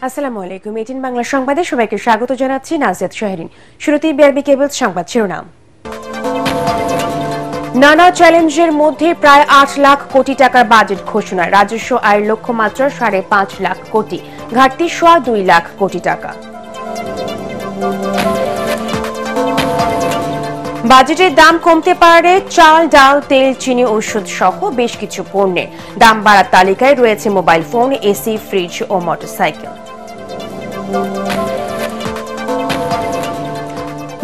আসসালামু আলাইকুম। 18 বাংলা সংবাদে সবাইকে স্বাগত জানাচ্ছি নাজিয়াত শাহরিন। শুরুতেই বিআরবি কেবলস সংবাদ শিরোনাম। নানা চ্যালেঞ্জের মধ্যে প্রায় 8 লাখ কোটি টাকার বাজেট ঘোষণা। রাজস্ব আয়ের লক্ষ্যমাত্রা 5.5 লাখ কোটি, ঘাটতি 2.5 লাখ কোটি টাকা। বাজেটের দাম কমতে পারে চাল, ডাল, তেল, চিনি, ওষুধ সহ বেশ কিছু পণ্যের। দাম বাড়ার তালিকায় রয়েছে মোবাইল ফোন, এসি, ফ্রিজ ও মোটরসাইকেল।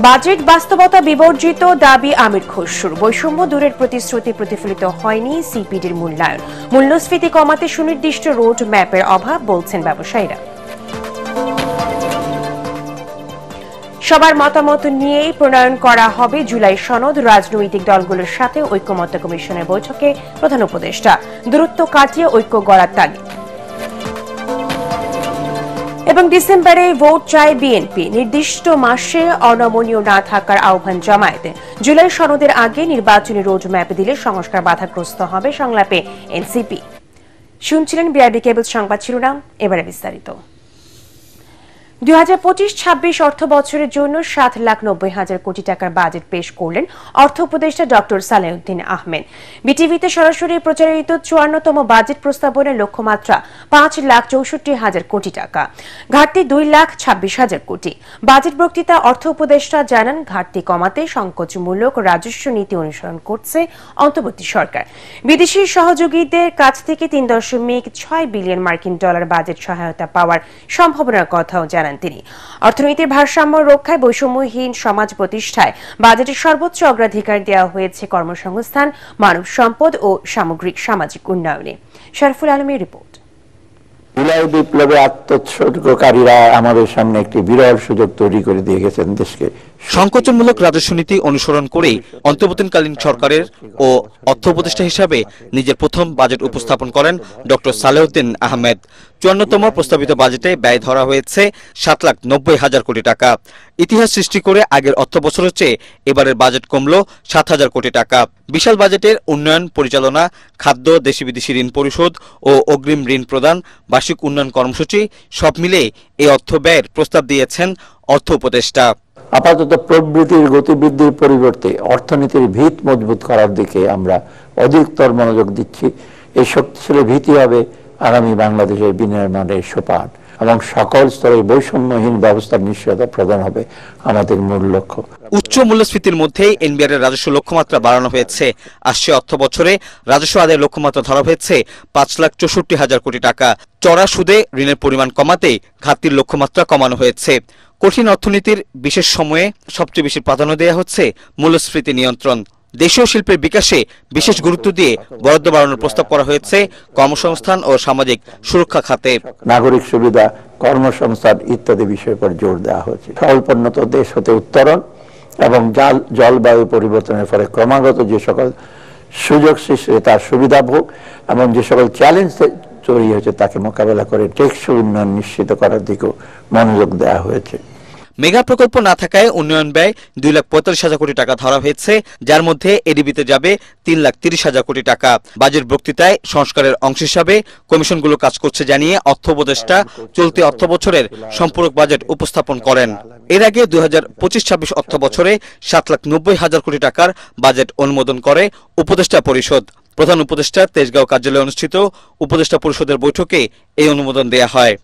বাজেট বাস্তবতা বিবর্জিত দাবি আমির খসরুর। বৈষম্য দূরের প্রতিশ্রুতি প্রতিফলিত হয়নি সিপিডির মূল্যায়ন। মূল্যস্ফীতি কমাতে সুনির্দিষ্ট রোড ম্যাপের অভাব বলছেন ব্যবসায়ীরা। সবার মতামত নিয়েই প্রণয়ন করা হবে জুলাই সনদ। রাজনৈতিক দলগুলোর সাথে ঐক্যমত্য কমিশনের বৈঠকে প্রধান উপদেষ্টা। দূরত্ব কাটিয়ে ঐক্য গড়ার তাগিদ। এবং ডিসেম্বরে ভোট চায় বিএনপি। নির্দিষ্ট মাসে অনমনীয় না থাকার আহ্বান জামায়াতে। জুলাই সনদের আগে নির্বাচনী রোড ম্যাপ দিলে সংস্কার বাধাগ্রস্ত হবে সংলাপে এনসিপি। শুনছিলেন বিআরবি কেবল সংবাদ শিরোনাম, এবারে বিস্তারিত। 2025-26 অর্থ বছরের জন্য 7,90,000 কোটি টাকার বাজেট পেশ করলেন অর্থ উপদেষ্টা ডক্টর সালেউদ্দিন আহমেদ। বিটিভিতে সরাসরি প্রচারিত 54তম বাজেট প্রস্তাবনার লক্ষ্যমাত্রা 5,64,000 কোটি টাকা, ঘাটতি 2,26,000 কোটি। বাজেট বক্তৃতা অর্থ উপদেষ্টা জানান, ঘাটতি কমাতে সংকোচমূলক রাজস্ব নীতি অনুসরণ করছে অন্তর্বর্তী সরকার। বিদেশি সহযোগীদের কাছ থেকে 3.6 বিলিয়ন মার্কিন ডলার বাজেট সহায়তা পাওয়ার সম্ভাবনার কথাও জানান তিনি। অর্থনীতির ভারসাম্য রক্ষায়, বৈষম্যহীন সমাজ প্রতিষ্ঠায় বাজেটের সর্বোচ্চ অগ্রাধিকার দেওয়া হয়েছে কর্মসংস্থান, মানব সম্পদ ও সামগ্রিক সামাজিক উন্নয়নে। শরফুল আলমের রিপোর্ট। জুলাই বিপ্লবে আত্মোৎসর্গকারীরা আমাদের সামনে একটি বিরল সুযোগ তৈরি করে দিয়ে গেছেন দেশকে। সংকোচনমূলক রাজস্ব নীতি অনুসরণ করে অন্তর্বর্তীকালীন সরকারের ও অর্থ উপদেষ্টা হিসাবে নিজের প্রথম বাজেট উপস্থাপন করেন ডক্টর সালেউদ্দিন আহমেদ। 54তম প্রস্তাবিত বাজেটে ব্যয় ধরা হয়েছে 7,90,000 কোটি টাকা। ইতিহাস সৃষ্টি করে আগের অর্থ বছরের চেয়ে এবারের বাজেট কমল 7,000 কোটি টাকা। বিশাল বাজেটের উন্নয়ন পরিচালনা, খাদ্য, দেশি বিদেশি ঋণ পরিশোধ ও অগ্রিম ঋণ প্রদান, বার্ষিক উন্নয়ন কর্মসূচি সব মিলে এই অর্থ ব্যয়ের প্রস্তাব দিয়েছেন অর্থ উপদেষ্টা। আপাতত প্রবৃদ্ধির গতিবৃদ্ধির পরিবর্তে অর্থনীতির ভিত মজবুত করার দিকে আমরা অধিকতর মনোযোগ দিচ্ছি। এই শক্তিশালী ভিত্তি হবে আগামী বাংলাদেশের বিনির্মাণের সোপান এবং সকল স্তরে বৈষম্যহীন ব্যবস্থার নিশ্চয়তা প্রদান হবে আমাদের মূল লক্ষ্য। উচ্চ মূল্যস্ফীতির মধ্যেই এনবিআর এর রাজস্ব লক্ষ্যমাত্রা বাড়ানো হয়েছে। আসছে অর্থ বছরে রাজস্ব আদায়ের লক্ষ্যমাত্রা ধরা হয়েছে 5,64,000 কোটি টাকা। চড়া সুদে ঋণের পরিমাণ কমাতে ঘাটতির লক্ষ্যমাত্রা কমানো হয়েছে। কঠিন অর্থনীতির বিশেষ সময়ে সবচেয়ে বেশি প্রাধান্য দেওয়া হচ্ছে মূল্যস্ফীতি নিয়ন্ত্রণ। দেশীয় শিল্পের বিকাশে বিশেষ গুরুত্ব দিয়ে বরাদ্দ বাড়ানোর প্রস্তাব করা হয়েছে কর্মসংস্থান ও সামাজিক সুরক্ষা খাতে। নাগরিক সুবিধা, কর্মসংস্থান ইত্যাদি বিষয়ের উপর জোর দেওয়া হয়েছে। স্বল্পোন্নত দেশ হতে উত্তরণ এবং জলবায়ু পরিবর্তনের ফলে ক্রমাগত যে সকল সুযোগ সৃষ্টি তার সুবিধা ভোগ এবং যে সকল চ্যালেঞ্জ তৈরি হয়েছে তাকে মোকাবেলা করে টেকসই উন্নয়ন নিশ্চিত করার দিকেও মনোযোগ দেওয়া হয়েছে। মেগা প্রকল্প না থাকায় উন্নয়ন ব্যয় 2,45,000 কোটি টাকা ধরা হয়েছে, যার মধ্যে এডিবিতে যাবে 3,30,000 কোটি টাকা। বাজেট বক্তৃতায় সংস্কারের অংশ হিসাবে কমিশনগুলো কাজ করছে জানিয়ে অর্থ উপদেষ্টা চলতি অর্থ বছরের সম্পূরক বাজেট উপস্থাপন করেন। এর আগে 2025-26 অর্থ বছরে 7,90,000 কোটি টাকার বাজেট অনুমোদন করে উপদেষ্টা পরিষদ। প্রধান উপদেষ্টার তেজগাঁও কার্যালয়ে অনুষ্ঠিত উপদেষ্টা পরিষদের বৈঠকে এই অনুমোদন দেয়া হয়।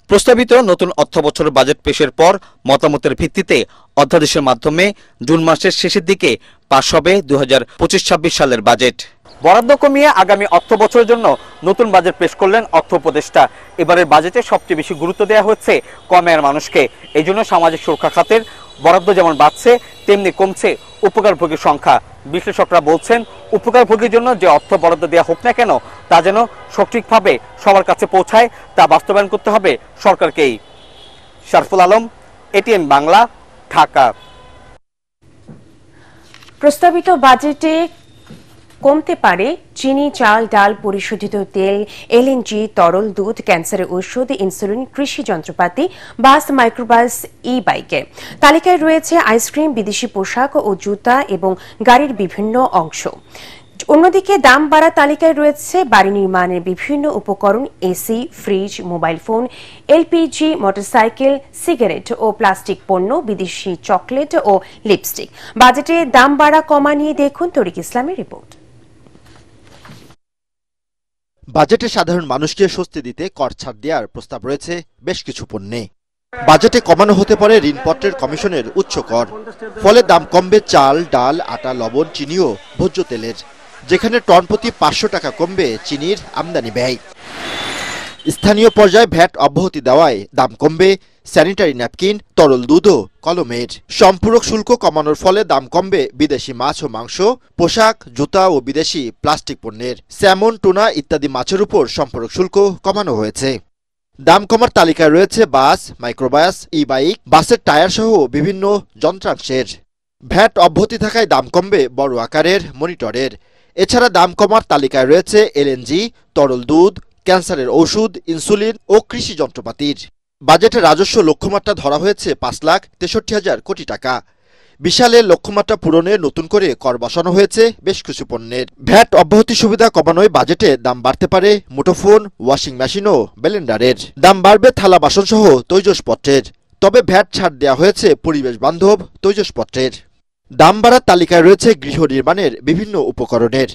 প্রস্তাবিত নতুন অর্থ বছরের বাজেট পেশের পর মতামতের ভিত্তিতে অধ্যাদেশের মাধ্যমে জুন মাসের শেষের দিকে পাশ হবে 2025-26 সালের বাজেট। বরাদ্দ কমিয়ে আগামী অর্থ বছরের জন্য নতুন বাজেট পেশ করলেন অর্থ উপদেষ্টা। এবারের বাজেটে সবচেয়ে বেশি গুরুত্ব দেওয়া হচ্ছে কম আয়ের মানুষকে। এই জন্য সামাজিক সুরক্ষা খাতের বরাদ্দ যেমন বাড়ছে তেমনি কমছে উপকারভোগীর সংখ্যা। বিশ্লেষকরা বলছেন, উপকারভোগীর জন্য যে অর্থ বরাদ্দ দেওয়া হোক না কেন তা যেন সঠিকভাবে সবার কাছে পৌঁছায়, তা বাস্তবায়ন করতে হবে সরকারকেই। শরফুল আলম, এটিএন বাংলা, ঢাকা। প্রস্তাবিত বাজেটে কমতে পারে চিনি, চাল, ডাল, পরিশোধিত তেল, এলএনজি, তরল দুধ, ক্যান্সারের ঔষধ, ইনসুলিন, কৃষি যন্ত্রপাতি, বাস, মাইক্রোবাস, ই বাইকে। তালিকায় রয়েছে আইসক্রিম, বিদেশি পোশাক ও জুতা এবং গাড়ির বিভিন্ন অংশ। অন্যদিকে দাম বাড়া তালিকায় রয়েছে বাড়ি নির্মাণের বিভিন্ন উপকরণ, AC, fridge, mobile phone, LPG, motorcycle, cigarette ও প্লাস্টিক পণ্য, বিদেশি চকলেট ও লিপস্টিক। বাজেটে দাম বাড়া কমা নিয়ে দেখুন তরিক ইসলামের রিপোর্ট। বাজেটে সাধারণ মানুষকে স্বস্তি দিতে কর ছাড় দেওয়ার প্রস্তাব রয়েছে বেশ কিছু পণ্যে। বাজেটে কমানো হতে পারে ঋণপত্রের কমিশনের উচ্চ কর, ফলে দাম কমবে চাল, ডাল, আটা, লবণ, চিনি ও ভোজ্য তেলের, যেখানে টন প্রতি ৫০০ টাকা কমবে চিনির আমদানি ব্যয়। স্থানীয় পর্যায়ে ভ্যাট অব্যাহতি দেওয়ায় দাম কমবে স্যানিটারি ন্যাপকিন, তরল দুধ ও কলমের। সম্পূরক শুল্ক কমানোর ফলে দাম কমবে বিদেশি মাছ ও মাংস, পোশাক, জুতা ও বিদেশি প্লাস্টিক পণ্যের। স্যামন, টুনা ইত্যাদি মাছের উপর সম্পূরক শুল্ক কমানো হয়েছে। দাম কমার তালিকায় রয়েছে বাস, মাইক্রোবাস, ই বাইক, বাসের টায়ার সহ বিভিন্ন যন্ত্রাংশের। ভ্যাট অব্যাহতি থাকায় দাম কমবে বড় আকারের মনিটরের। এছাড়া দাম কমার তালিকায় রয়েছে এলএনজি, তরল দুধ, ক্যান্সারের ওষুধ, ইনসুলিন ও কৃষি যন্ত্রপাতির। বাজেটে রাজস্ব লক্ষ্যমাত্রা ধরা হয়েছে ৫,৬৩,০০০ কোটি টাকা। বিশালের লক্ষ্যমাত্রা পূরণে নতুন করে কর বসানো হয়েছে বেশ কিছু পণ্যের। ভ্যাট অব্যাহতি সুবিধা কমানোয় বাজেটে দাম বাড়তে পারে মুঠোফোন, ওয়াশিং মেশিন ও ব্লেন্ডারের। দাম বাড়বে থালা বাসন সহ তৈজসপত্রের। তবে ভ্যাট ছাড় দেওয়া হয়েছে পরিবেশ বান্ধব তৈজসপত্রের। দাম বাড়ার তালিকায় রয়েছে গৃহ নির্মাণের বিভিন্ন উপকরণের।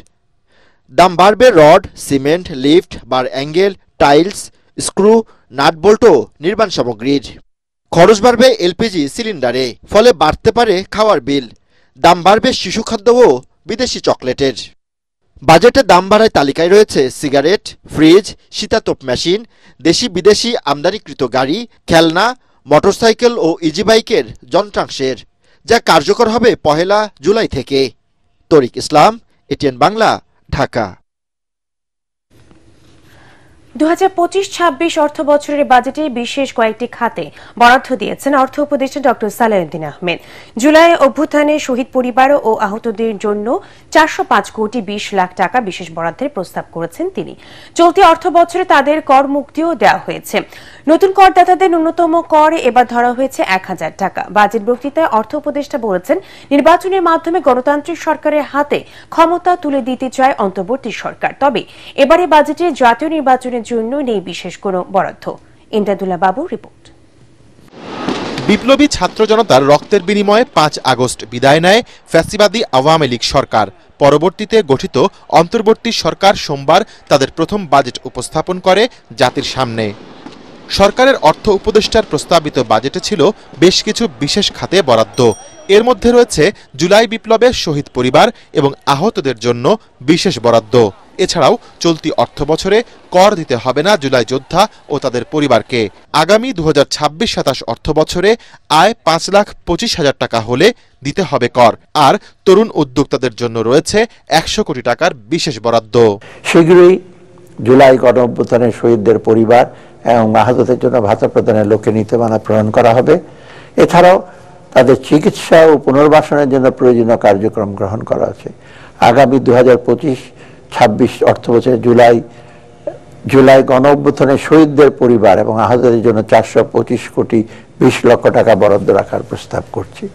দাম বাড়বে রড, সিমেন্ট, লিফট, বার অ্যাঙ্গেল, টাইলস, স্ক্রু, নাটবোল্ট ও নির্মাণ সামগ্রীর। খরচ বাড়বে এলপিজি সিলিন্ডারে, ফলে বাড়তে পারে খাওয়ার বিল। দাম বাড়বে শিশু খাদ্য ও বিদেশি চকলেটের। বাজেটে দাম বাড়ায় তালিকায় রয়েছে সিগারেট, ফ্রিজ, শীতাতপ মেশিন, দেশি বিদেশি আমদানিকৃত গাড়ি, খেলনা, মোটরসাইকেল ও ইজি বাইকের যন্ত্রাংশের, যা কার্যকর হবে ১ জুলাই থেকে। তরিক ইসলাম, এটিএন বাংলা, ঢাকা। ২০২৫-২৬ অর্থ বছরের বাজেটে বিশেষ কয়েকটি খাতে বরাদ্দ দিয়েছেন অর্থ উপদেষ্টা ডক্টর সালেউদ্দিন আহমেদ। জুলাই অভ্যুত্থানে শহীদ পরিবার ও আহতদের জন্য ৪০৫ কোটি ২০ লাখ টাকা বিশেষ বরাদ্দের প্রস্তাব করেছেন তিনি। চলতি অর্থ বছরে তাদের কর মুক্তিও দেওয়া হয়েছে। নতুন করদাতাদের ন্যূনতম কর এবার ধরা হয়েছে ১,০০০ টাকা। বাজেট বক্তৃতায় অর্থ উপদেষ্টা বলেছেন, নির্বাচনের মাধ্যমে গণতান্ত্রিক সরকারের হাতে ক্ষমতা তুলে দিতে চায় অন্তর্বর্তী সরকার। তবে এবারে বাজেটে জাতীয় নির্বাচনের জন্য নেই বিশেষ কোনো বরাদ্দ। ইমদাদুল্লাহ বাবুর রিপোর্ট। বিপ্লবী ছাত্র জনতার রক্তের বিনিময়ে ৫ আগস্ট বিদায় নেয় ফ্যাসিবাদী আওয়ামী লীগ সরকার। পরবর্তীতে গঠিত অন্তর্বর্তী সরকার সোমবার তাদের প্রথম বাজেট উপস্থাপন করে জাতির সামনে। সরকারের অর্থ উপদেষ্টার প্রস্তাবিত বাজেটে ছিল বেশ কিছু বিশেষ খাতে বরাদ্দ। এর মধ্যে রয়েছে জুলাই বিপ্লবের শহীদ পরিবার এবং আহতদের জন্য বিশেষ বরাদ্দ। এছাড়াও চলতি অর্থ বছরে কর দিতে হবে না জুলাই যোদ্ধা ও তাদের পরিবারকে। আগামী ২০২৬-২৭ অর্থ বছরে আয় ৫,২৫,০০০ টাকা হলে দিতে হবে কর। আর তরুণ উদ্যোক্তাদের জন্য রয়েছে ১০০ কোটি টাকার বিশেষ বরাদ্দ। শীঘ্রই জুলাই গণঅভ্যুত্থানের শহীদদের পরিবার এবং আহতদের জন্য ভাতা প্রদানের লক্ষ্যে নীতিমালা প্রণয়ন করা হবে। এছাড়াও তাদের চিকিৎসা ও পুনর্বাসনের জন্য প্রয়োজনীয় কার্যক্রম গ্রহণ করা আছে। আগামী ২০২৫-২৬ অর্থ বছরে জুলাই গণঅভ্যুত্থানের শহীদদের পরিবার এবং আহতদের জন্য ৪২৫ কোটি ২০ লক্ষ টাকা বরাদ্দ রাখার প্রস্তাব করছি।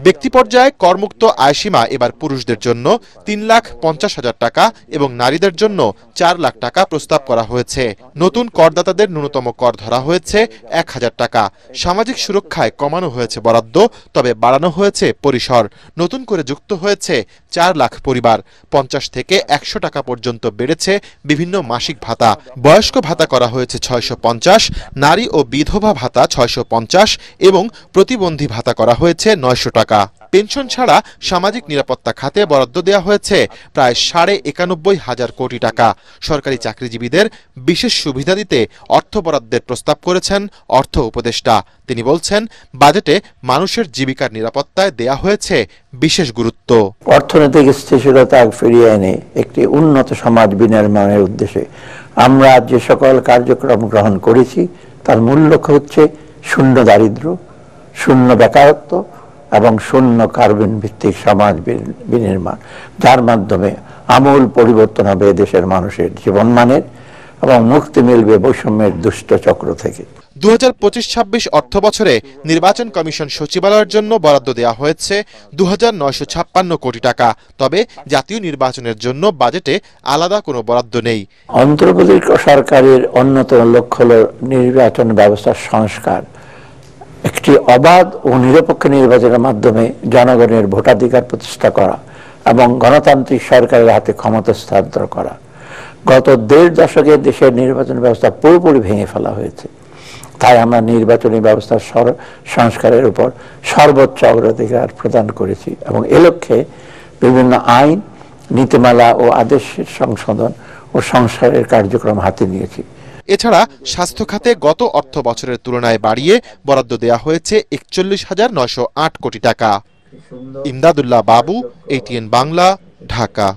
ব্যক্তি পর্যায়ে করমুক্ত আয়সীমা এবার পুরুষদের জন্য ৩,৫০,০০০ টাকা এবং নারীদের জন্য ৪ লাখ টাকা প্রস্তাব করা হয়েছে। নতুন করদাতাদের ন্যূনতম কর ধরা হয়েছে ১,০০০ টাকা। সামাজিক সুরক্ষায় কমানো হয়েছে বরাদ্দ, তবে বাড়ানো হয়েছে পরিসর। নতুন করে যুক্ত হয়েছে ৪ লাখ পরিবার। ৫০ থেকে ১০০ টাকা পর্যন্ত বেড়েছে বিভিন্ন মাসিক ভাতা। বয়স্ক ভাতা করা হয়েছে ৬৫০, নারী ও বিধবা ভাতা ৬৫০ এবং প্রতিবন্ধী ভাতা করা হয়েছে ৯০০ টাকা। পেনশন ছাড়া সামাজিক নিরাপত্তা খাতে বরাদ্দ দেওয়া হয়েছে প্রায় ৯৫,০০০ কোটি টাকা। সরকারি চাকরিজীবীদের বিশেষ সুবিধা দিতে অর্থ বরাদ্দের প্রস্তাব করেছেন অর্থ উপদেষ্টা। তিনি বলছেন, বাজেটে মানুষের জীবিকার নিরাপত্তায় দেয়া হয়েছে বিশেষ গুরুত্ব। অর্থনৈতিক স্থিতিশীলতা ফিরিয়ে এনে একটি উন্নত সমাজ বিনির্মাণের উদ্দেশ্যে আমরা যে সকল কার্যক্রম গ্রহণ করেছি তার মূল লক্ষ্য হচ্ছে শূন্য দারিদ্র্য, শূন্য বেকারত্ব এবং শূন্য কার্বন ভিত্তিক সমাজ বিনির্মাণ, যার মাধ্যমে আমূল পরিবর্তন হবে দেশের মানুষের জীবনমানের এবং মুক্তি মিলবে বৈষম্যের দুষ্ট চক্র থেকে। 2025-26 অর্থ বছরে নির্বাচন কমিশন সচিবালয়ের জন্য বরাদ্দ দেওয়া হয়েছে 2956 কোটি টাকা। তবে জাতীয় নির্বাচনের জন্য বাজেটে আলাদা কোনো বরাদ্দ নেই। অন্তর্বর্তী সরকারের অন্যতম লক্ষ্য হল নির্বাচন ব্যবস্থার সংস্কার, একটি অবাধ ও নিরপেক্ষ নির্বাচনের মাধ্যমে জনগণের ভোটাধিকার প্রতিষ্ঠা করা এবং গণতান্ত্রিক সরকারের হাতে ক্ষমতা হস্তান্তর করা। গত 1.5 দশকে দেশের নির্বাচন ব্যবস্থা পুরোপুরি ভেঙে ফেলা হয়েছে। তাই আমরা নির্বাচনী ব্যবস্থার সংস্কারের উপর সর্বোচ্চ অগ্রাধিকার প্রদান করেছি এবং এ লক্ষ্যে বিভিন্ন আইন, নীতিমালা ও আদেশের সংশোধন ও সংস্কারের কার্যক্রম হাতে নিয়েছি। এছাড়া স্বাস্থ্য খাতে গত অর্থ বছরের তুলনায় বাড়িয়ে বরাদ্দ দেওয়া হয়েছে 41,908 কোটি টাকা। ইমদাদুল্লাহ বাবু, ATN বাংলা, ঢাকা।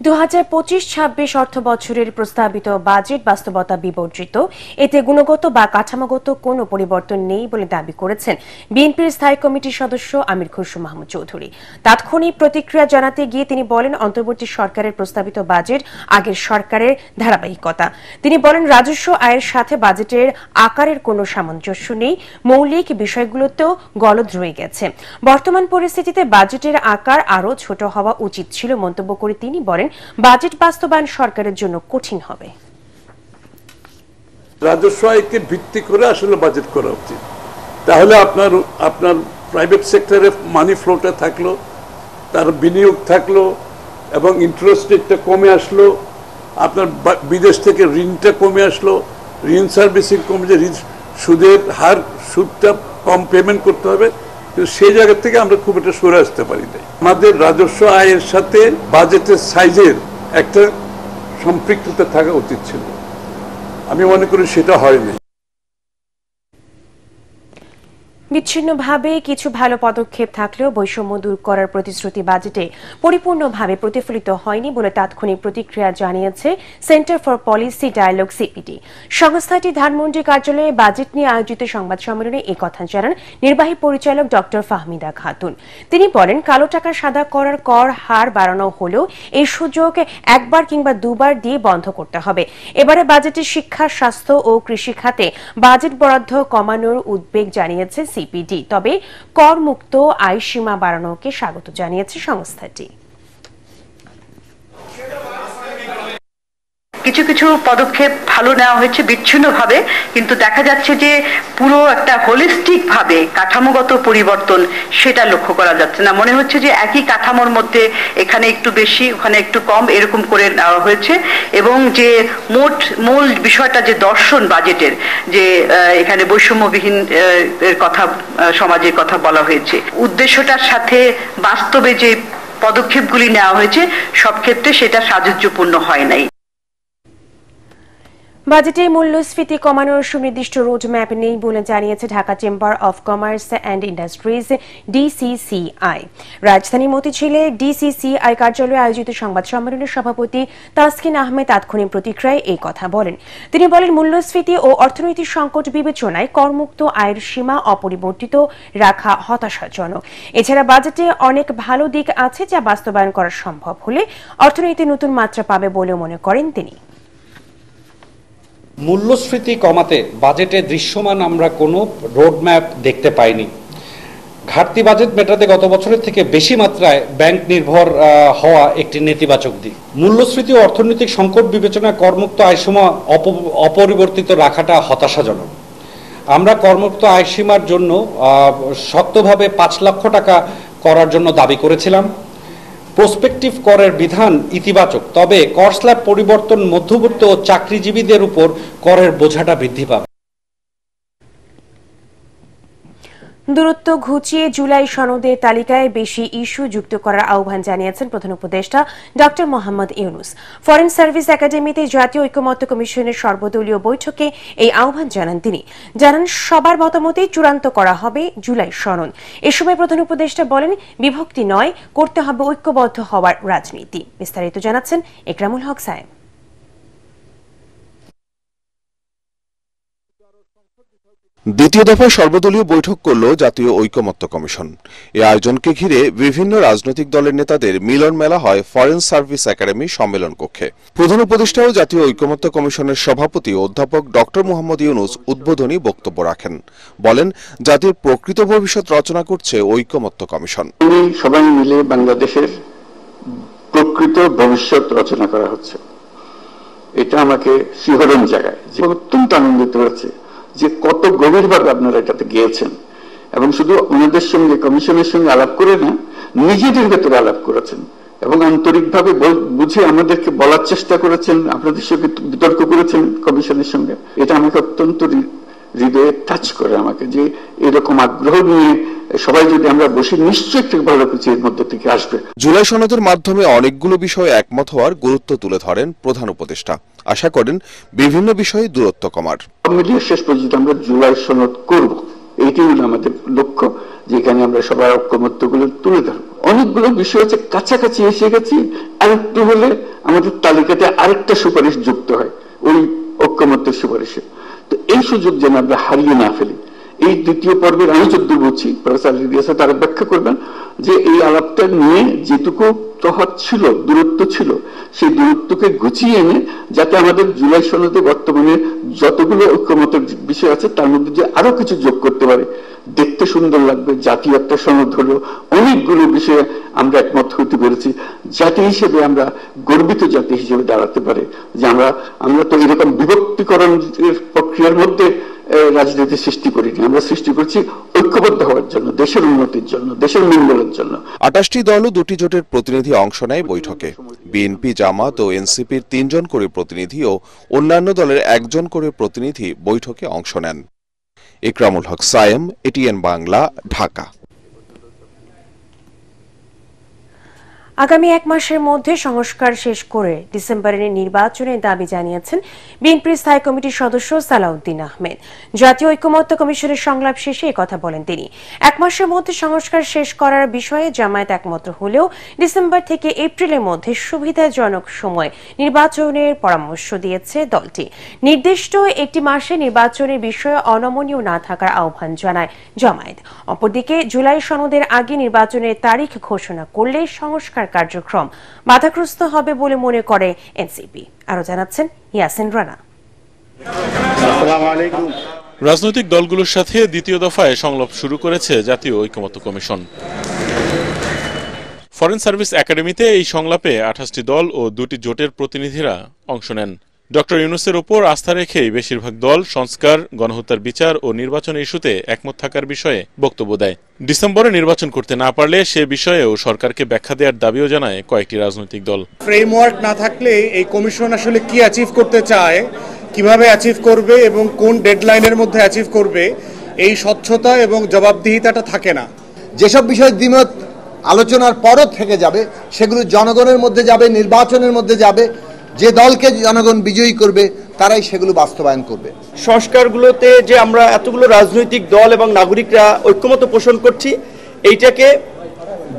2025-26 অর্থ বছরের প্রস্তাবিত বাজেট বাস্তবতা বিবর্জিত, এতে গুণগত বা কাঠামোগত কোনো পরিবর্তন নেই বলে দাবি করেছেন বিএনপির স্থায়ী কমিটির সদস্য আমির খসরু মাহমুদ চৌধুরী। তাৎক্ষণিক প্রতিক্রিয়া জানাতে গিয়ে তিনি বলেন, অন্তর্বর্তী সরকারের প্রস্তাবিত বাজেট আগের সরকারের ধারাবাহিকতা। তিনি বলেন, রাজস্ব আয়ের সাথে বাজেটের আকারের কোনো সামঞ্জস্য নেই, মৌলিক বিষয়গুলোতেও গলদ রয়ে গেছে। বর্তমান পরিস্থিতিতে বাজেটের আকার আরও ছোট হওয়া উচিত ছিল মন্তব্য করে তিনি বলেন, বাজেট বাস্তবায়ন সরকারের জন্য কঠিন হবে। রাজস্ব আয়কে ভিত্তি করে আসলে বাজেট করা উচিত, তাহলে আপনার প্রাইভেট সেক্টরে মানি ফ্লোটা থাকলো, তার বিনিয়োগ থাকলো এবং ইন্টারেস্ট রেটটা কমে আসলো, আপনার বিদেশ থেকে ঋণটা কমে আসলো, ঋণ সার্ভিসিং কমে, যে সুদের হার, সুদটা কম পেমেন্ট করতে হবে, কিন্তু সেই জায়গা থেকে আমরা খুব একটা সরে আসতে পারি নাই। আমাদের রাজস্ব আয়ের সাথে বাজেটের সাইজের একটা সম্পৃক্ততা থাকা উচিত ছিল, আমি মনে করি সেটা হয়নি। বিচ্ছিন্নভাবে কিছু ভালো পদক্ষেপ থাকলেও বৈষম্য দূর করার প্রতিশ্রুতি বাজেটে পরিপূর্ণভাবে প্রতিফলিত হয়নি বলে তাৎক্ষণিক প্রতিক্রিয়া জানিয়েছে center for policy dialogue CPD। সংস্থাটি ধানমন্ডি কার্যালয়ে বাজেট নিয়ে আয়োজিত সংবাদ সম্মেলনে এই কথা জানান নির্বাহী পরিচালক ডক্টর ফাহমিদা খাতুন। তিনি বলেন, কালো টাকা সাদা করার কর হার বাড়ানো হলেও এই সুযোগ একবার কিংবা দুবার দিয়ে বন্ধ করতে হবে। এবারে বাজেটে শিক্ষা, স্বাস্থ্য ও কৃষি খাতে বাজেট বরাদ্দ কমানোর উদ্বেগ জানিয়েছে CPD, তবে করমুক্ত আয় সীমা বাড়ানোকে স্বাগত জানিয়েছে সংস্থাটি। কিছু কিছু পদক্ষেপ ভালো নেওয়া হয়েছে বিচ্ছিন্নভাবে, কিন্তু দেখা যাচ্ছে যে পুরো একটা হোলিস্টিক ভাবে কাঠামোগত পরিবর্তন সেটা লক্ষ্য করা যাচ্ছে না। মনে হচ্ছে যে একই কাঠামোর মধ্যে এখানে একটু বেশি, ওখানে একটু কম, এরকম করে নেওয়া হয়েছে। এবং যে মূল বিষয়টা, যে দর্শন বাজেটের, যে এখানে বৈষম্যবিহীন এর কথা, সমাজের কথা বলা হয়েছে, উদ্দেশ্যটার সাথে বাস্তবে যে পদক্ষেপগুলি নেওয়া হয়েছে সব ক্ষেত্রে সেটা সাযুজ্যপূর্ণ হয় নাই। বাজেটে মূল্যস্ফীতি কমানোর সুনির্দিষ্ট রোডম্যাপ নেই বলে জানিয়েছে Dhaka chamber of commerce and industries DCCI। রাজধানী মতিঝিলে DCCI কার্যালয়ে আয়োজিত সংবাদ সম্মেলনের সভাপতি তাসকিন আহমেদ তাৎক্ষণিক প্রতিক্রিয়ায় এই কথা বলেন। তিনি বলেন, মূল্যস্ফীতি ও অর্থনৈতিক সংকট বিবেচনায় করমুক্ত আয়ের সীমা অপরিবর্তিত রাখা হতাশাজনক। এছাড়া বাজেটে অনেক ভালো দিক আছে যা বাস্তবায়ন করা সম্ভব হলে অর্থনীতি নতুন মাত্রা পাবে বলেও মনে করেন তিনি। মূল্যস্ফীতি কমাতে বাজেটে দৃশ্যমান আমরা কোনো রোডম্যাপ দেখতে পাইনি। ঘাটতি বাজেট মেটাতে গত বছরের থেকে বেশি মাত্রায় ব্যাংক নির্ভর হওয়া একটি নেতিবাচক দিক। মূল্যস্ফীতি ও অর্থনৈতিক সংকট বিবেচনায় করমুক্ত আয়সীমা অপরিবর্তিত রাখাটা হতাশাজনক। আমরা করমুক্ত আয়সীমার জন্য শক্তভাবে 5 লক্ষ টাকা করার জন্য দাবি করেছিলাম। প্রসপেক্টিভ করের বিধান ইতিবাচক, তবে কর স্ল্যাব পরিবর্তন মধ্যবিত্ত ও চাকরিজীবীদের উপর করের বোঝাটা বৃদ্ধি পাবে। দূরত্ব ঘুচিয়ে জুলাই সনদের তালিকায় বেশি ইস্যু যুক্ত করার আহ্বান জানিয়েছেন প্রধান উপদেষ্টা doctor Mohammad Yunus. Foreign service একাডেমিতে জাতীয় ঐকমত্য কমিশনের সর্বদলীয় বৈঠকে এই আহ্বান জানান তিনি। জানান, সবার মতামতে চূড়ান্ত করা হবে জুলাই সনদ। এ সময় প্রধান উপদেষ্টা বলেন, বিভক্তি নয়, করতে হবে ঐক্যবদ্ধ হওয়ার রাজনীতি। বিস্তারিত জানাচ্ছেন একরামুল হক সাহেব। দ্বিতীয় দফায় সর্বদলীয় বৈঠক করল জাতীয় ঐকমত্য কমিশন। এই আয়োজনকে ঘিরে বিভিন্ন রাজনৈতিক দলের নেতাদের মিলন মেলা হয় ফরেন সার্ভিস একাডেমি সম্মেলন কক্ষে। প্রধান উপদেষ্টা ও জাতীয় ঐকমত্য কমিশনের সভাপতি অধ্যাপক ডক্টর মোহাম্মদ ইউনূস উদ্বোধনী বক্তব্য রাখেন। বলেন, জাতির প্রকৃত ভবিষ্যৎ রচনা করছে ঐকমত্য কমিশন। সবাই মিলে বাংলাদেশের প্রকৃত ভবিষ্যৎ রচনা করা হচ্ছে, এটা আমাকে শিহরণ জায়গায় যে অত্যন্ত আনন্দিত হয়েছে যে কত গভীরভাবে আপনারা এটাতে গিয়েছেন এবং শুধু ওনাদের সঙ্গে কমিশনের সঙ্গে আলাপ করে না, নিজেদের ভেতরে আলাপ করেছেন এবং আন্তরিকভাবে বুঝে আমাদেরকে বলার চেষ্টা করেছেন, আপনাদের সঙ্গে বিতর্ক করেছেন কমিশনের সঙ্গে। এটা আমাকে অত্যন্ত হৃদয়ে টাচ করে আমাকে, যে এরকম আগ্রহ নিয়ে সবাই যদি আমরা বসি নিশ্চয়ই একটু ভালো কিছু এর মধ্যে থেকে আসবে। জুলাই সনদের মাধ্যমে অনেকগুলো বিষয়ে একমত হওয়ার গুরুত্ব তুলে ধরেন প্রধান উপদেষ্টা। আশা করেন বিভিন্ন বিষয়ে দূরত্ব কমার। মিলিয়ে শেষ পর্যন্ত আমরা জুলাই সনদ করব, এইটাই হলো আমাদের লক্ষ্য, যেখানে আমরা সবার ঐকমত্যগুলো তুলে ধরব। অনেকগুলো বিষয় হচ্ছে কাছাকাছি এসে গেছি, আরেকটু হলে আমাদের তালিকাতে আরেকটা সুপারিশ যুক্ত হয় ওই ঐকমত্যের সুপারিশে। তো এই সুযোগ যেন আমরা হারিয়ে না ফেলি। এই দ্বিতীয় পর্বের আমি যদ্দূর বুঝছি, প্রফেসর রিয়াসা তারা ব্যাখ্যা করবেন যে এই আলাপটা নিয়ে যেটুকু তফাৎ ছিল, দূরত্ব ছিল, সেই দূরত্বকে গুছিয়ে এনে যাতে আমাদের জুলাই সনদে বর্তমানে যতগুলো ঐকমত্যের বিষয় আছে তার মধ্যে যে আরো কিছু যোগ করতে পারে, দেখতে সুন্দর লাগবে। জাতীয় একটা সনদ হলো, অনেকগুলো বিষয়ে আমরা একমত হতে পেরেছি। জাতি হিসেবে আমরা গর্বিত জাতি হিসেবে দাঁড়াতে পারে যে আমরা তো এরকম বিভক্তিকরণ প্রক্রিয়ার মধ্যে রাজনীতি সৃষ্টি করিনি, আমরা সৃষ্টি করছি ঐক্যবদ্ধ হওয়ার জন্য, দেশের উন্নতির জন্য, দেশের মঙ্গলের জন্য। 28টি দল ও 2টি জোটের প্রতিনিধি অংশ নেয় বৈঠকে। বিএনপি, জামাত ও এনসিপির 3 জন করে প্রতিনিধি ও অন্যান্য দলের 1 জন করে প্রতিনিধি বৈঠকে অংশ নেন। ইকরামুল হক সায়েম, এটিএন বাংলা, ঢাকা। আগামী 1 মাসের মধ্যে সংস্কার শেষ করে ডিসেম্বরের নির্বাচনের দাবি জানিয়েছেন বিএনপির স্থায়ী কমিটির সদস্য সালাউদ্দিন আহমেদ। জাতীয় ঐকমত্য কমিশনের সংলাপ শেষে একথা বলেন তিনি। 1 মাসের মধ্যে সংস্কার শেষ করার বিষয়ে জামায়াত একমত হলেও ডিসেম্বর থেকে এপ্রিলের মধ্যে সুবিধাজনক সময় নির্বাচনের পরামর্শ দিয়েছে দলটি। নির্দিষ্ট একটি মাসে নির্বাচনের বিষয়ে অনমনীয় না থাকার আহ্বান জানায় জামায়াত। অপরদিকে জুলাই সনদের আগে নির্বাচনের তারিখ ঘোষণা করলে সংস্কার কার্যক্রম বাধাগ্রস্ত হবে বলে মনে করে এনসিপি। আরো জানাচ্ছেন ইয়াসিন রানা। রাজনৈতিক দলগুলোর সাথে দ্বিতীয় দফায় সংলাপ শুরু করেছে জাতীয় ঐকমত্য কমিশন। ফরেন সার্ভিস একাডেমিতে এই সংলাপে 28টি দল ও 2টি জোটের প্রতিনিধিরা অংশ নেন। ডক্টর ইউনূসের ওপর আস্থা রেখেই বেশিরভাগ দল সংস্কার, গণহত্যার বিচার ও নির্বাচন ইস্যুতে একমত থাকার বিষয়ে বক্তব্য দেয়। ডিসেম্বরে নির্বাচন করতে না পারলে সে বিষয়েও সরকারকে ব্যাখ্যা দেওয়ার দাবিও জানায় কয়েকটি রাজনৈতিক দল। ফ্রেমওয়ার্ক না থাকলে এই কমিশন আসলে কি অ্যাচিভ করতে চায়, কিভাবে অ্যাচিভ করবে এবং কোন ডেডলাইনের মধ্যে অ্যাচিভ করবে, এই স্বচ্ছতা এবং জবাবদিহিতাটা থাকে না। যেসব বিষয় দ্বিমত আলোচনার পরও থেকে যাবে সেগুলো জনগণের মধ্যে যাবে, নির্বাচনের মধ্যে যাবে। যে দলকে জনগণ বিজয়ী করবে তারাই সেগুলো বাস্তবায়ন করবে। সংস্কারগুলোতে যে আমরা এতগুলো রাজনৈতিক দল এবং নাগরিকরা ঐক্যমত পোষণ করছি, এইটাকে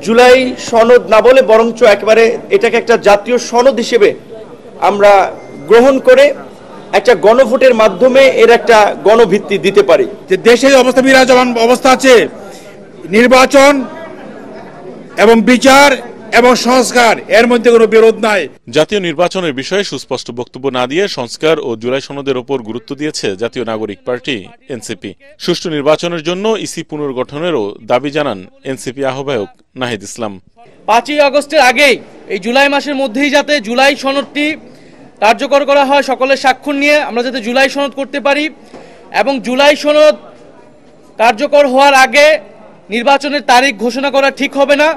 জুলাই সনদ না বলে বরঞ্চ একেবারে এটাকে একটা জাতীয় সনদ হিসেবে আমরা গ্রহণ করে একটা গণভোটের মাধ্যমে এর একটা গণভিত্তি দিতে পারি। যে দেশের অবস্থা বিরাজমান অবস্থা আছে, নির্বাচন এবং বিচার এবং সংস্কার এর মধ্যে কোনো বিরোধ নাই। জাতীয় নির্বাচনের বিষয়ে সুস্পষ্ট বক্তব্য না দিয়ে সংস্কার ও জুলাই সনদের ওপর গুরুত্ব দিয়েছে জাতীয় নাগরিক পার্টি এনসিপি। সুষ্ঠু নির্বাচনের জন্য ইসি পুনর্গঠনেরও দাবি জানান এনসিপি আহ্বায়ক নাহিদ ইসলাম। 5ই আগস্টের আগেই এই জুলাই মাসের মধ্যেই যাতে জুলাই সনদটি কার্যকর করা হয়, সকলের স্বাক্ষর নিয়ে আমরা যাতে জুলাই সনদ করতে পারি এবং জুলাই সনদ কার্যকর হওয়ার আগে নির্বাচনের তারিখ ঘোষণা করা ঠিক হবে না।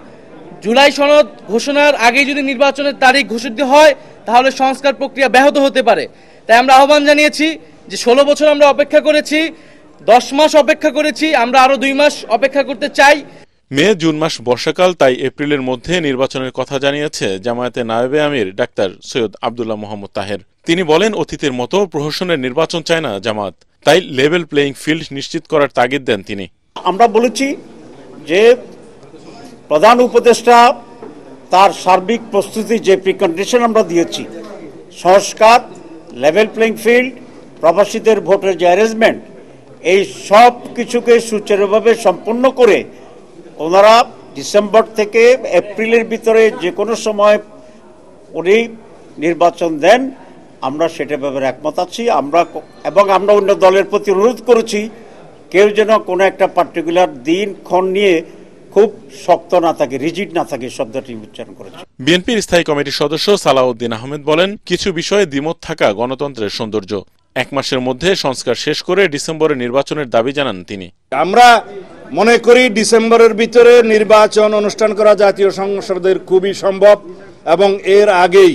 জুলাই সনদ ঘোষণার আগে যদি নির্বাচনের তারিখ ঘোষিত হয় তাহলে সংস্কার প্রক্রিয়া ব্যাহত হতে পারে। তাই আমরা আহ্বান জানিয়েছি যে 16 বছর আমরা অপেক্ষা করেছি, 10 মাস অপেক্ষা করেছি, আমরা আরো 2 মাস অপেক্ষা করতে চাই। মে জুন মাস বর্ষাকাল, তাই এপ্রিলের মধ্যে নির্বাচনের কথা জানিয়েছে জামায়াতে নায়েবে আমির ডাক্তার সৈয়দ আব্দুল্লাহ মোহাম্মদ তাহের। তিনি বলেন, অতীতের মতো প্রহসনের নির্বাচন চায় না জামাত, তাই লেভেল প্লেইং ফিল্ড নিশ্চিত করার তাগিদ দেন তিনি। আমরা বলেছি যে প্রধান উপদেষ্টা তার সার্বিক প্রস্তুতি যে প্রিকন্ডিশন আমরা দিয়েছি, সংস্কার, লেভেল প্লেইং ফিল্ড, প্রবাসীদের ভোটের যে অ্যারেঞ্জমেন্ট, এই সব কিছুকে সুচারুভাবে সম্পন্ন করে ওনারা ডিসেম্বর থেকে এপ্রিলের ভিতরে যে কোনো সময় উনি নির্বাচন দেন, আমরা সেটা ব্যাপারে একমত আছি। আমরা অন্য দলের প্রতি অনুরোধ করেছি কেউ যেন কোনো একটা পার্টিকুলার দিন ক্ষণ নিয়ে খুব শক্ত না থাকে, রিজিড না থাকে, শব্দটি উচ্চারণ করেছে। বিএনপির স্থায়ী কমিটির সদস্য সালাউদ্দিন আহমেদ বলেন, কিছু বিষয়ে দ্বিমত থাকা গণতন্ত্রের সৌন্দর্য। 1 মাসের মধ্যে সংস্কার শেষ করে ডিসেম্বরে নির্বাচনের দাবি জানান তিনি। আমরা মনে করি ডিসেম্বরের ভিতরে নির্বাচন অনুষ্ঠান করা জাতীয় সংসদের খুবই সম্ভব এবং এর আগেই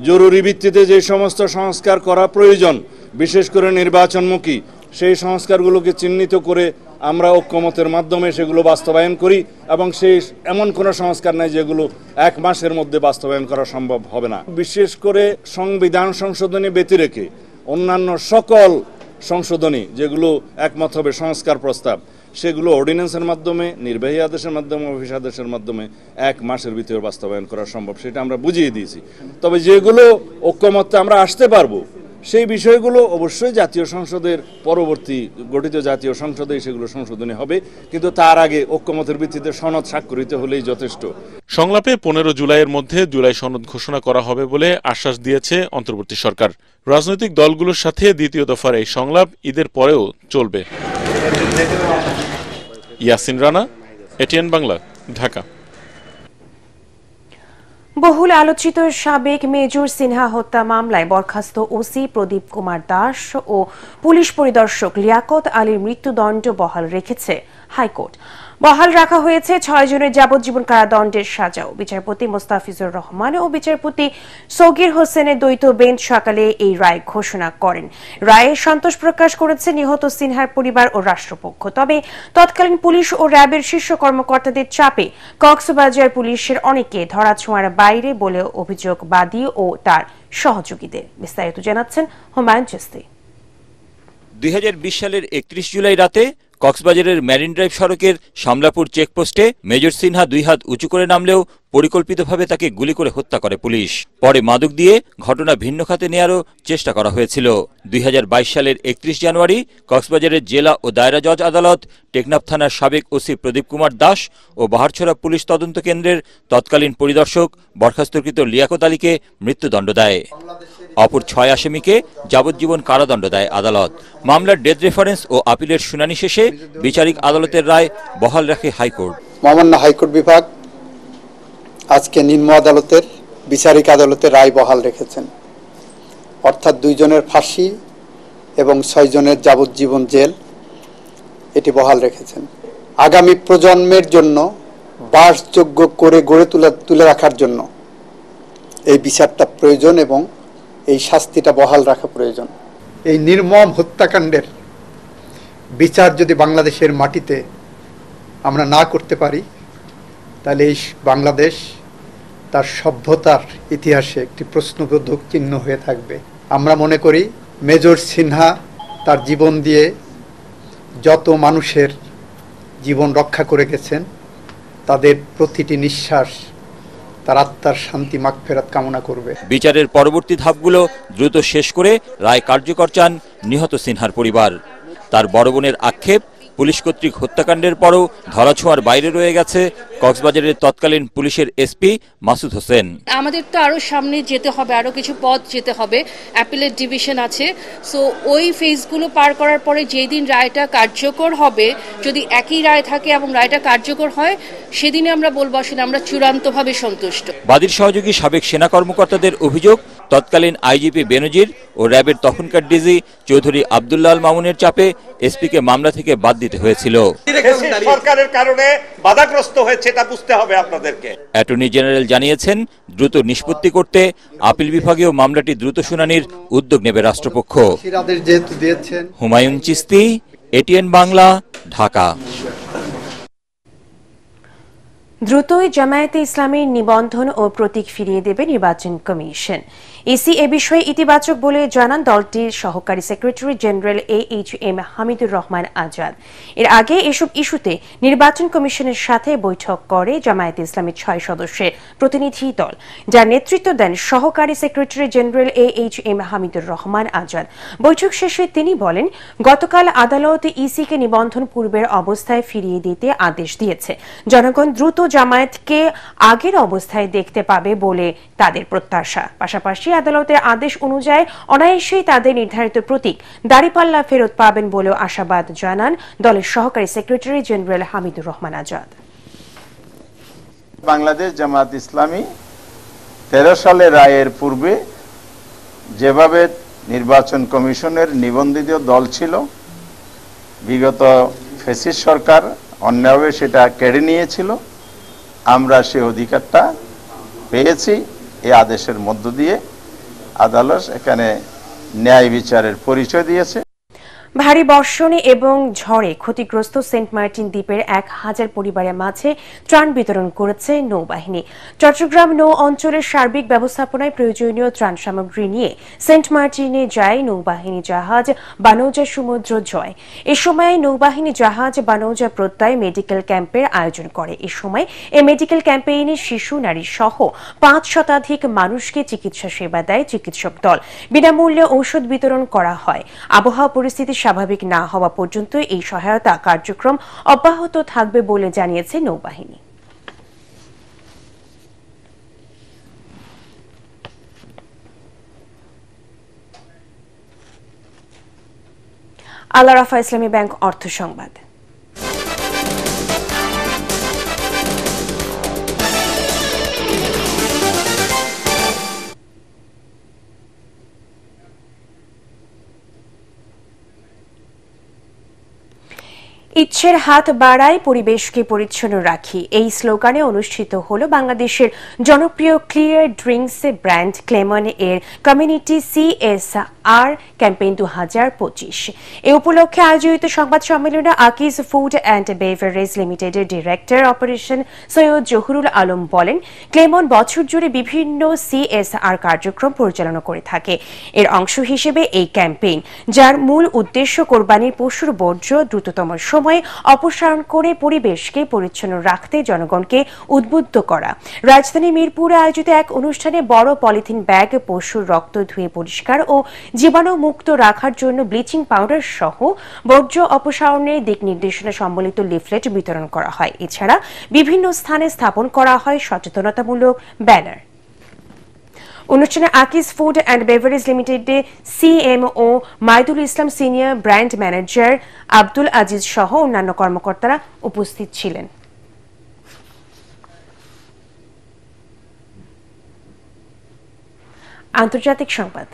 জরুরি ভিত্তিতে যে সমস্ত সংস্কার করা প্রয়োজন, বিশেষ করে নির্বাচনমুখী, সেই সংস্কারগুলোকে চিহ্নিত করে আমরা ঐক্যমতের মাধ্যমে সেগুলো বাস্তবায়ন করি এবং সেই এমন কোনো সংস্কার নাই যেগুলো 1 মাসের মধ্যে বাস্তবায়ন করা সম্ভব হবে না। বিশেষ করে সংবিধান সংশোধনী ব্যতিরেকে অন্যান্য সকল সংশোধনী যেগুলো একমত হবে সংস্কার প্রস্তাব, সেগুলো অর্ডিন্যান্সের মাধ্যমে, নির্বাহী আদেশের মাধ্যমে, অফিস আদেশের মাধ্যমে 1 মাসের ভিতরে বাস্তবায়ন করা সম্ভব, সেটা আমরা বুঝিয়ে দিয়েছি। তবে যেগুলো ঐক্যমত্যে আমরা আসতে পারবো সেই বিষয়গুলো অবশ্যই জাতীয় সংসদের পরবর্তী গঠিত জাতীয় সংসদে সেগুলো সংশোধনী হবে, কিন্তু তার আগে ঐক্যমতের ভিত্তিতে সনদ স্বাক্ষরিত হলেই যথেষ্ট। সংলাপে 15 জুলাইয়ের মধ্যে জুলাই সনদ ঘোষণা করা হবে বলে আশ্বাস দিয়েছে অন্তর্বর্তী সরকার। রাজনৈতিক দলগুলোর সাথে দ্বিতীয় দফার এই সংলাপ ঈদের পরেও চলবে। ইয়াসিন রানা, এটিএন বাংলা, ঢাকা। বহুল আলোচিত সাবেক মেজর সিনহা হত্যা মামলায় বরখাস্ত ওসি প্রদীপ কুমার দাস ও পুলিশ পরিদর্শক লিয়াকত আলীর মৃত্যুদণ্ড বহাল রেখেছে হাইকোর্ট। বহাল রাখা হয়েছে 6 জনের যাবজ্জীবন কারাদণ্ডের সাজাও। বিচারপতি মোস্তাফিজুর রহমান ও বিচারপতি সগির হোসেনের দ্বৈত বেঞ্চ সকালে এই রায় ঘোষণা করেন। রায়ে সন্তোষ প্রকাশ করেছে নিহত সিনহার পরিবার ও রাষ্ট্রপক্ষ। তবে তৎকালীন পুলিশ ও র্যাবের শীর্ষ কর্মকর্তাদের চাপে কক্সবাজার পুলিশের অনেকে ধরাছোঁয়ার বাইরে বলে অভিযোগ বাদী ও তার সহযোগীদের। বিস্তারিত জানাচ্ছেন হুমায়ুন চিস্তি। 2020 সালের 31 জুলাই রাতে কক্সবাজারের মেরিন ড্রাইভ সড়কের শামলাপুর চেকপোস্টে মেজর সিনহা 2 হাত উঁচু করে নামলেও পরিকল্পিতভাবে তাকে গুলি করে হত্যা করে পুলিশ। পরে মাদক দিয়ে ঘটনা ভিন্ন খাতে নেয়ারও চেষ্টা করা হয়েছিল। 2022 সালের 31 জানুয়ারি কক্সবাজারের জেলা ও দায়রা জজ আদালত টেকনাফ থানার সাবেক ওসি প্রদীপ কুমার দাস ও বাহারছড়া পুলিশ তদন্ত কেন্দ্রের তৎকালীন পরিদর্শক বরখাস্তকৃত লিয়াকত আলীকে মৃত্যুদণ্ড দেয়। অপর 6 আসামিকে যাবজ্জীবন কারাদণ্ড দেয় আদালত। মামলার ডেথ রেফারেন্স ও আপিলের শুনানি শেষে বিচারিক আদালতের রায় বহাল রাখে হাইকোর্ট। মহামান্য হাইকোর্ট বিভাগ আজকে নিম্ন আদালতের বিচারিক আদালতের রায় বহাল রেখেছেন, অর্থাৎ 2 জনের ফাঁসি এবং 6 জনের যাবজ্জীবন জেল, এটি বহাল রেখেছেন। আগামী প্রজন্মের জন্য বাসযোগ্য করে গড়ে তুলে রাখার জন্য এই বিচারটা প্রয়োজন এবং এই শাস্তিটা বহাল রাখা প্রয়োজন। এই নির্মম হত্যাকাণ্ডের বিচার যদি বাংলাদেশের মাটিতে আমরা না করতে পারি, তাহলে এই বাংলাদেশ তার সভ্যতার ইতিহাসে একটি প্রশ্নবোধক চিহ্ন হয়ে থাকবে। আমরা মনে করি মেজর সিনহা তার জীবন দিয়ে যত মানুষের জীবন রক্ষা করে গেছেন, তাদের প্রতিটি নিঃশ্বাস তার আত্মার শান্তি মাগফিরাত কামনা করবে। বিচারের পরবর্তী ধাপগুলো দ্রুত শেষ করে রায় কার্যকর চান নিহত সিনহার পরিবার। তার বড় বোনের আক্ষেপ, পুলিশ কর্তৃক হত্যাকাণ্ডের পরও ধরাছোঁয়ার বাইরে রয়ে গেছে কক্সবাজারের তৎকালীন পুলিশের এসপি মাসুদ হোসেন। আমাদের তো আরো সামনে যেতে হবে, আরো কিছু পথ যেতে হবে, অ্যাপিলেট ডিভিশন আছে। সো ওই ফেজগুলো পার করার পরে যেই দিন রায়টা কার্যকর হবে, যদি একই রায় থাকে এবং রায়টা কার্যকর হয়, সেদিনে আমরা বলবো আসলে আমরা চূড়ান্তভাবে সন্তুষ্ট। বাদীর সহযোগী সাবেক সেনা কর্মকর্তাদের অভিযোগ, তৎকালীন আইজিপি বেনজির ও র্যাবের তখনকার ডিজি চৌধুরী আব্দুল্লাহ আল মামুনের চাপে এসপিকে মামলা থেকে বাদ দিতে হয়েছিল। সরকারের কারণে বাধাগ্রস্ত হয়েছে, এটা বুঝতে হবে আপনাদেরকে। অ্যাটর্নি জেনারেল জানিয়েছেন, দ্রুত নিষ্পত্তি করতে আপিল বিভাগেও মামলাটি দ্রুত শুনানির উদ্যোগ নেবে রাষ্ট্রপক্ষ। হুমায়ুন চিস্তি, এটিএন বাংলা, ঢাকা। দ্রুতই জামায়াতে ইসলামীর নিবন্ধন ও প্রতীক ফিরিয়ে দেবে নির্বাচন কমিশন। ইসি এ বিষয়ে ইতিবাচক বলে জানান দলটির সহকারী secretary general AHM Hamidur Rahman Azad. এর আগে এসব ইস্যুতে নির্বাচন কমিশনের সাথে বৈঠক করে জামায়াতে ইসলামীর 6 সদস্যের প্রতিনিধি দল, যার নেতৃত্ব দেন সহকারী secretary general AHM Hamidur Rahman Azad. বৈঠক শেষে তিনি বলেন, গতকাল আদালত ইসিকে নিবন্ধন পূর্বের অবস্থায় ফিরিয়ে দিতে আদেশ দিয়েছে। জনগণ দ্রুত জামায়াতকে আগের অবস্থায় দেখতে পাবে বলে তাদের প্রত্যাশা। পাশাপাশি আদালতের আদেশ অনুযায়ী অনায়াসেই তাদের নির্ধারিত প্রতীক দাড়িপাল্লা ফেরত পাবেন বলেও আশাবাদ জানান দলের সহকারী সেক্রেটারি জেনারেল হামিদুর রহমান আজাদ। বাংলাদেশ জামায়াত ইসলামী 13 সালের রায়ের পূর্বে যেভাবে নির্বাচন কমিশনের নিবন্ধিত দল ছিল, বিগত ফ্যাসিস্ট সরকার অন্যায়ভাবে সেটা কেড়ে নিয়েছিল, আমরা সে অধিকারটা পেয়েছি। এই আদেশের মধ্য দিয়ে আদালত এখানে ন্যায় বিচারের পরিচয় দিয়েছে। ভারী বর্ষণে এবং ঝড়ে ক্ষতিগ্রস্ত সেন্ট মার্টিন দ্বীপের 1000 পরিবারের মাঝে ত্রাণ বিতরণ করেছে নৌবাহিনী। চট্টগ্রাম নৌ অঞ্চলের সার্বিক ব্যবস্থাপনায় প্রয়োজনীয় ত্রাণ সামগ্রী নিয়ে সেন্ট মার্টিনে যায় নৌবাহিনী জাহাজ বানৌজা সমুদ্র জয়। এ সময় নৌবাহিনী জাহাজ বানৌজা প্রত্যয় মেডিকেল ক্যাম্পের আয়োজন করে। এ সময় এই মেডিকেল ক্যাম্পেইনে শিশু, নারী সহ 5 শতাধিক মানুষকে চিকিৎসা সেবা দেয় চিকিৎসক দল। বিনামূল্যে ঔষধ বিতরণ করা হয়। আবহাওয়া পরিস্থিতি স্বাভাবিক না হওয়া পর্যন্ত এই সহায়তা কার্যক্রম অব্যাহত থাকবে বলে জানিয়েছে নৌবাহিনী। আল আরাফা ইসলামী ব্যাংক অর্থ সংবাদ। ইচ্ছের হাত বাড়ায়, পরিবেশকে পরিচ্ছন্ন রাখি, এই স্লোগানে অনুষ্ঠিত হল বাংলাদেশের জনপ্রিয় ক্লিয়ার ড্রিঙ্কস ব্র্যান্ড ক্লেমন এর কমিউনিটি CSR ক্যাম্পেইন 2025। এ উপলক্ষে আয়োজিত সংবাদ সম্মেলনে আকিজ ফুড অ্যান্ড বেভারেজ লিমিটেডের ডিরেক্টর অপারেশন সৈয়দ জহুরুল আলম বলেন, ক্লেমন বছর জুড়ে বিভিন্ন CSR কার্যক্রম পরিচালনা করে থাকে। এর অংশ হিসেবে এই ক্যাম্পেইন, যার মূল উদ্দেশ্য কোরবানির পশুর বর্জ্য দ্রুততম সময় অপসারণ করে পরিবেশকে পরিচ্ছন্ন রাখতে জনগণকে উদ্বুদ্ধ করা। রাজধানী মিরপুরে আয়োজিত এক অনুষ্ঠানে বড় পলিথিন ব্যাগ, পশুর রক্ত ধুয়ে পরিষ্কার ও জীবাণু মুক্ত রাখার জন্য ব্লিচিং পাউডার সহ বর্জ্য অপসারণের দিক নির্দেশনা সম্বলিত লিফলেট বিতরণ করা হয়। এছাড়া বিভিন্ন স্থানে স্থাপন করা হয় সচেতনতামূলক ব্যানার। অনুষ্ঠানে আকিজ ফুড অ্যান্ড বেভারেজ লিমিটেডে CMO Maidul Islam, senior brand manager Abdul Aziz সহ অন্যান্য কর্মকর্তারা উপস্থিত ছিলেন। আন্তর্জাতিক সংবাদ।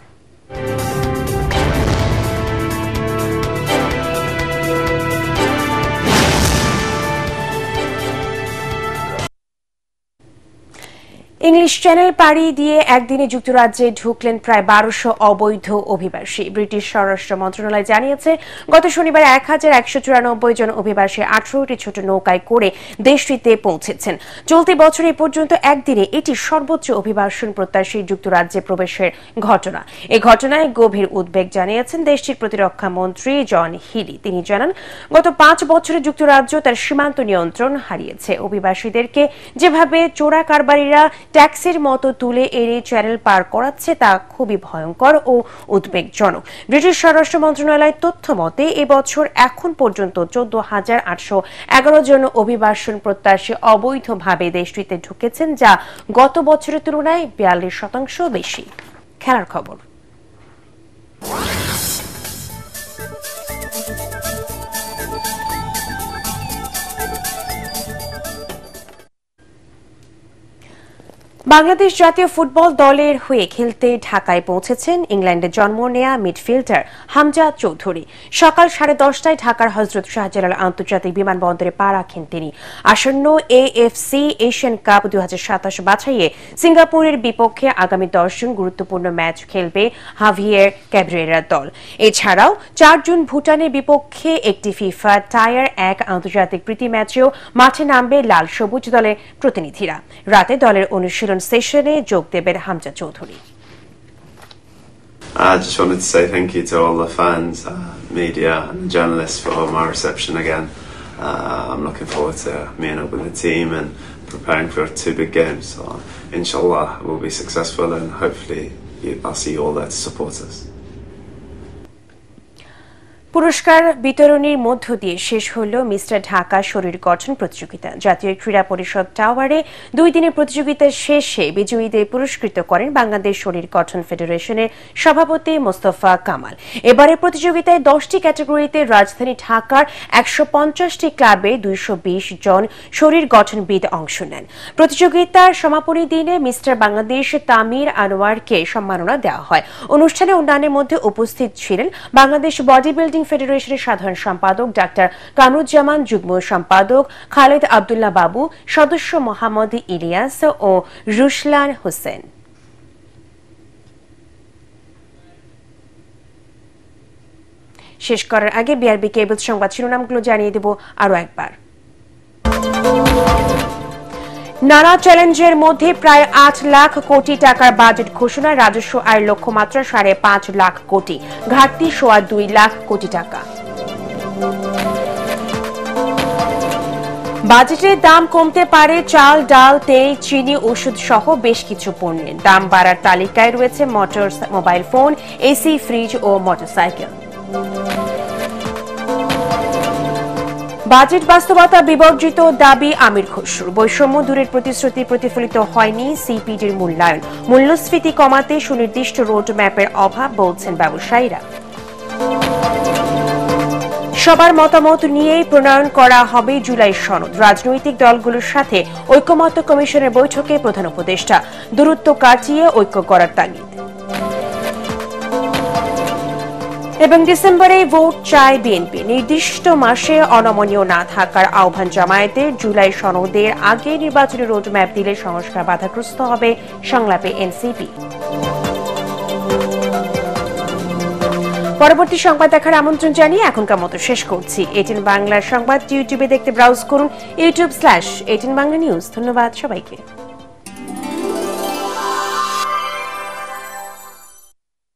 ইংলিশ চ্যানেল পাড়ি দিয়ে একদিনে যুক্তরাজ্যে ঢুকলেন প্রায় 1200 অবৈধ অভিবাসী। ব্রিটিশ স্বরাষ্ট্র মন্ত্রণালয় জানিয়েছে, গত শনিবার 1194 জন অভিবাসী 18টি ছোট নৌকায় করে দেশটিতে পৌঁছেছেন। চলতি বছর এ পর্যন্ত একদিনে এটি সর্বোচ্চ অভিবাসন প্রত্যাশী যুক্তরাজ্যে প্রবেশের ঘটনা। এই ঘটনায় গভীর উদ্বেগ জানিয়েছেন দেশটির প্রতিরক্ষা মন্ত্রী জন হিলি। তিনি জানান, গত 5 বছরে যুক্তরাজ্য তার সীমান্ত নিয়ন্ত্রণ হারিয়েছে। অভিবাসীদেরকে যেভাবে চোরা কারবারিরা ট্যাক্সের মতো তুলে এনে চ্যানেল পার করাচ্ছে তা খুবই ভয়ঙ্কর ও উদ্বেগজনক। ব্রিটিশ স্বরাষ্ট্র মন্ত্রণালয়ের তথ্য মতে এবছর এখন পর্যন্ত 14,811 জন অভিবাসন প্রত্যাশী অবৈধভাবে দেশটিতে ঢুকেছেন, যা গত বছরের তুলনায় 42% বেশি। খেলার খবর। বাংলাদেশ জাতীয় ফুটবল দলের হয়ে খেলতে ঢাকায় পৌঁছেছেন ইংল্যান্ডে জন্ম নেয়া মিডফিল্ডার হামজা চৌধুরী। সকাল 10:30টায় ঢাকার হযরত শাহজালাল আন্তর্জাতিক বিমানবন্দরে পা রাখেন তিনি। আসন্ন AFC এশিয়ান কাপ 2027 বাছাইয়ে সিঙ্গাপুরের বিপক্ষে আগামী 10 জুন গুরুত্বপূর্ণ ম্যাচ খেলবে হাভিয়ের ক্যাব্রেরার দল। এছাড়াও 4 জুন ভুটানের বিপক্ষে একটি ফিফা টায়ার 1 আন্তর্জাতিক প্রীতি ম্যাচেও মাঠে নামবে লাল সবুজ দলের প্রতিনিধিরা। রাতে দলের অনুশীলন সেশনে যোগ দেবেন Hamza Chowdhury. I just wanted to say thank you to all the fans, media and journalists for my reception again. I'm looking forward to meeting up with the team and preparing for 2 big games. So inshallah we'll be successful and hopefully I'll see you all there to support us. পুরস্কার বিতরণীর মধ্য দিয়ে শেষ হল mister Dhaka শরীর গঠন প্রতিযোগিতা। জাতীয় ক্রীড়া পরিষদ টাওয়ারে 2 দিনের প্রতিযোগিতা শেষে বিজয়ীদের পুরস্কৃত করেন বাংলাদেশ শরীর গঠন ফেডারেশনের সভাপতি মোস্তফা কামাল। এবারের প্রতিযোগিতায় 10টি ক্যাটাগরিতে রাজধানী ঢাকার 150টি ক্লাবে 220 জন শরীর গঠনবিদ অংশ নেন। প্রতিযোগিতার সমাপনী দিনে মিস্টার বাংলাদেশ তামির আনোয়ারকে সম্মাননা দেওয়া হয়। অনুষ্ঠানে অন্যান্যের মধ্যে উপস্থিত ছিলেন বাংলাদেশ বডি বিল্ডিং ফেডারেশনের সাধারণ সম্পাদক ডাক্তার কামরুজ্জামান, যুগ্ম সম্পাদক খালেদ আব্দুল্লাহ বাবু, সদস্য মোহাম্মদ ইলিয়াস ও রুশলান হোসেন। শেষ করার আগে বিআরবি কেবল সংবাদ শিরোনামগুলো জানিয়ে দেব আরো একবার। নানা চ্যালেঞ্জের মধ্যে প্রায় 8 লাখ কোটি টাকার বাজেট ঘোষণা। রাজস্ব আয়ের লক্ষ্যমাত্রা 5.5 লাখ কোটি, ঘাটতি 2.25 লাখ কোটি টাকা। বাজেটের দাম কমতে পারে চাল, ডাল, তেল, চিনি, ওষুধ সহ বেশ কিছু পণ্যের। দাম বাড়ার তালিকায় রয়েছে motor, mobile phone, AC, fridge ও মোটরসাইকেল। বাজেট বাস্তবতা বিবর্জিত দাবি আমির খসরুর। বৈষম্য দূরের প্রতিশ্রুতি প্রতিফলিত হয়নি সিপিডির মূল্যায়ন। মূল্যস্ফীতি কমাতে সুনির্দিষ্ট রোডম্যাপের অভাব বলছেন ব্যবসায়ীরা। সবার মতামত নিয়েই প্রণয়ন করা হবে জুলাই সনদ। রাজনৈতিক দলগুলোর সাথে ঐকমত্য কমিশনের বৈঠকে প্রধান উপদেষ্টা। দূরত্ব কাটিয়ে ঐক্য করার তাগিদ। এবং ডিসেম্বরে ভোট চায় বিএনপি। নির্দিষ্ট মাসে অনমনীয় না থাকার আহ্বান জামায়াতের। জুলাই সনদের আগে নির্বাচনী রোডম্যাপ দিলে সংস্কার বাধাগ্রস্ত হবে সংলাপে এনসিপি। পরবর্তী সংবাদ দেখার আমন্ত্রণ জানিয়ে এখনকার মতো শেষ করছি। 18 বাংলার সংবাদ ইউটিউবে দেখতে ব্রাউজ করুন youtube/18 বাংলা নিউজ। ধন্যবাদ সবাইকে।